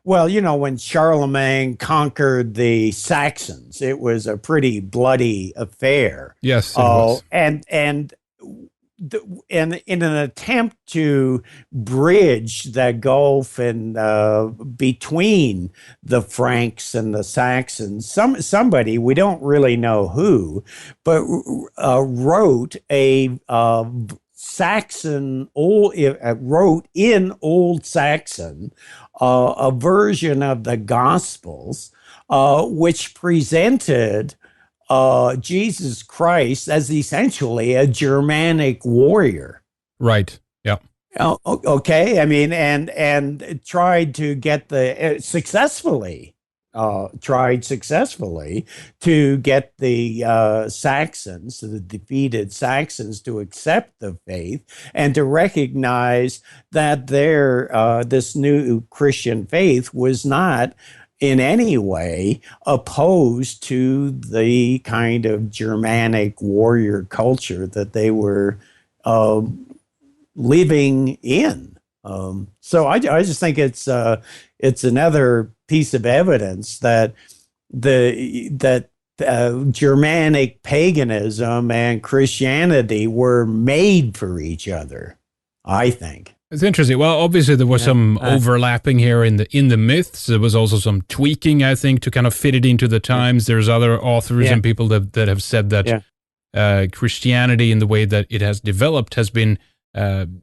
B: well, when Charlemagne conquered the Saxons, it was a pretty bloody affair.
A: Yes, it was.
B: And in an attempt to bridge that gulf and between the Franks and the Saxons, somebody, we don't really know who, but wrote a wrote in Old Saxon a version of the Gospels, which presented Jesus Christ as essentially a Germanic warrior.
A: Right. Yeah.
B: Okay. I mean, and tried to get successfully to get the Saxons, the defeated Saxons, to accept the faith and to recognize that this new Christian faith was not in any way opposed to the kind of Germanic warrior culture that they were living in. So I just think it's another piece of evidence that Germanic paganism and Christianity were made for each other, I think.
A: It's interesting. Well, obviously there was some overlapping here in the myths. There was also some tweaking, I think, to kind of fit it into the times. There's other authors and people that have said that Christianity, in the way that it has developed, has been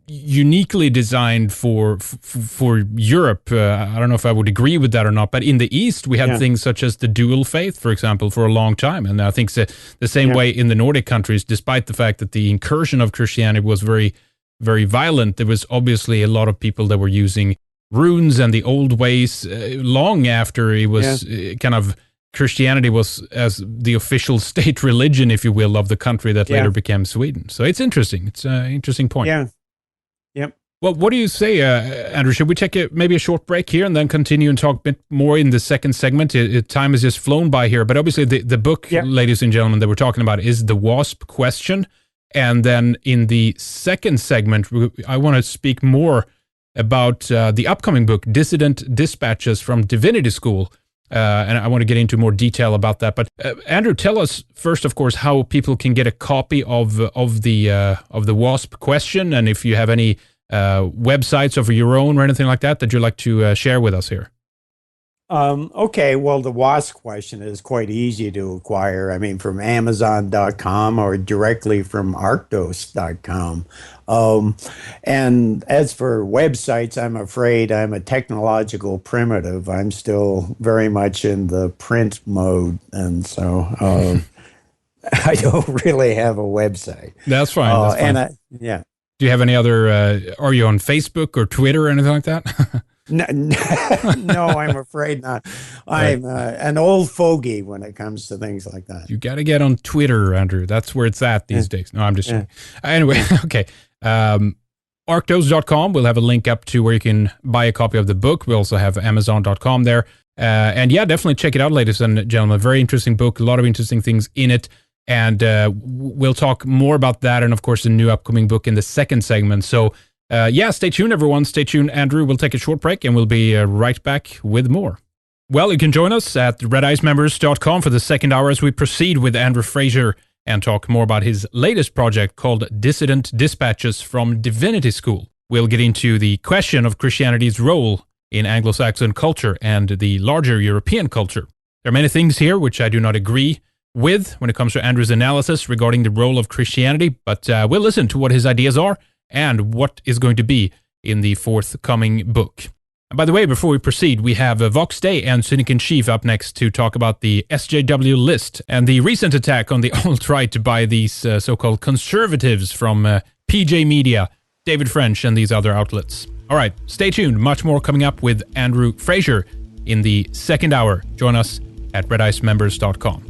A: uniquely designed for Europe. I don't know if I would agree with that or not, but in the East we had things such as the dual faith, for example, for a long time, and I think the same way in the Nordic countries. Despite the fact that the incursion of Christianity was very, very violent, there was obviously a lot of people that were using runes and the old ways long after it was kind of Christianity was as the official state religion, if you will, of the country that later became Sweden. So it's interesting. It's an interesting point.
B: Yeah. Yep.
A: Well, what do you say, Andrew? Should we take maybe a short break here and then continue and talk a bit more in the second segment? Time has just flown by here, but obviously the book, ladies and gentlemen, that we're talking about is The Wasp Question. And then in the second segment, I want to speak more about the upcoming book, Dissident Dispatches from Divinity School. And I want to get into more detail about that. But Andrew, tell us first, of course, how people can get a copy of the Wasp Question, and if you have any websites of your own or anything like that you'd like to share with us here.
B: Okay, well, the Wasp Question is quite easy to acquire. I mean, from Amazon.com or directly from Arctos.com. And as for websites, I'm afraid I'm a technological primitive. I'm still very much in the print mode. And so I don't really have a website.
A: That's fine. That's fine. Do you have any other, are you on Facebook or Twitter or anything like that?
B: No, I'm afraid not. I'm an old fogey when it comes to things like that.
A: You got to get on Twitter, Andrew. That's where it's at these days. No, I'm just kidding. Anyway, okay. Arctos.com, we'll have a link up to where you can buy a copy of the book. We also have Amazon.com there. And definitely check it out, ladies and gentlemen. Very interesting book, a lot of interesting things in it. And we'll talk more about that and, of course, the new upcoming book in the second segment. So, stay tuned, everyone. Stay tuned, Andrew. We'll take a short break, and we'll be right back with more. Well, you can join us at redicemembers.com for the second hour as we proceed with Andrew Fraser and talk more about his latest project called Dissident Dispatches from Divinity School. We'll get into the question of Christianity's role in Anglo-Saxon culture and the larger European culture. There are many things here which I do not agree with when it comes to Andrew's analysis regarding the role of Christianity, but we'll listen to what his ideas are and what is going to be in the forthcoming book. And by the way, before we proceed, we have Vox Day and Cynic in Chief up next to talk about the SJW list and the recent attack on the alt-right by these so-called conservatives from PJ Media, David French, and these other outlets. All right, stay tuned. Much more coming up with Andrew Fraser in the second hour. Join us at redicemembers.com.